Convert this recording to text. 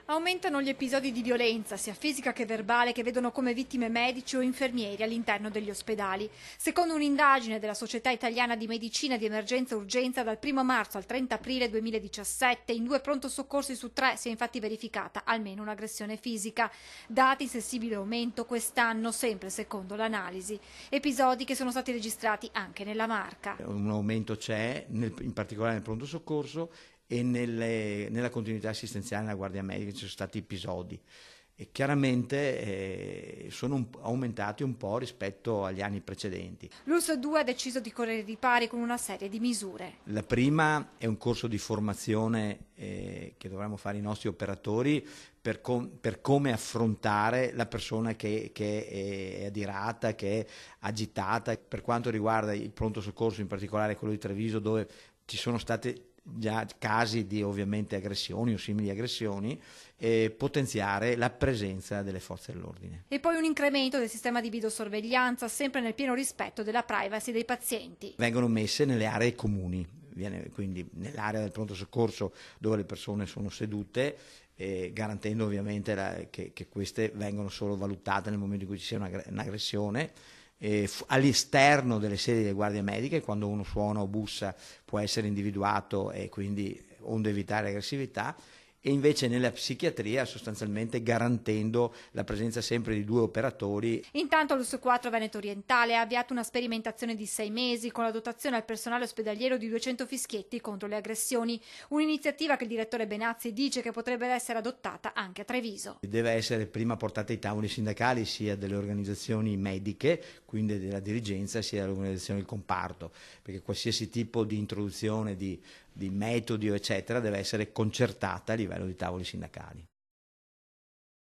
Aumentano gli episodi di violenza, sia fisica che verbale, che vedono come vittime medici o infermieri all'interno degli ospedali. Secondo un'indagine della Società Italiana di Medicina di Emergenza e Urgenza, dal 1 marzo al 30 aprile 2017, in 2 pronto soccorsi su 3 si è infatti verificata almeno un'aggressione fisica. Dati in sensibile aumento quest'anno, sempre secondo l'analisi. Episodi che sono stati registrati anche nella Marca. Un aumento c'è, in particolare nel pronto soccorso e nella continuità assistenziale nella guardia medica. Ci sono stati episodi e chiaramente sono aumentati un po' rispetto agli anni precedenti. L'ULSS 2 ha deciso di correre i ripari con una serie di misure. La prima è un corso di formazione che dovremmo fare i nostri operatori per come affrontare la persona che è adirata, che è agitata. Per quanto riguarda il pronto soccorso, in particolare quello di Treviso, dove ci sono state già casi di ovviamente aggressioni o simili aggressioni, potenziare la presenza delle forze dell'ordine. E poi un incremento del sistema di videosorveglianza, sempre nel pieno rispetto della privacy dei pazienti. Vengono messe nelle aree comuni, quindi nell'area del pronto soccorso dove le persone sono sedute, garantendo ovviamente che queste vengono solo valutate nel momento in cui ci sia un'aggressione. All'esterno delle sedi delle guardie mediche, quando uno suona o bussa, può essere individuato e quindi onde evitare aggressività, e invece nella psichiatria sostanzialmente garantendo la presenza sempre di 2 operatori. Intanto l'ULSS 4 Veneto Orientale ha avviato una sperimentazione di 6 mesi con la dotazione al personale ospedaliero di 200 fischietti contro le aggressioni, un'iniziativa che il direttore Benazzi dice che potrebbe essere adottata anche a Treviso. Deve essere prima portata ai tavoli sindacali sia delle organizzazioni mediche, quindi della dirigenza, sia dell'organizzazione del comparto, perché qualsiasi tipo di introduzione di metodi eccetera deve essere concertata a livello di tavoli sindacali.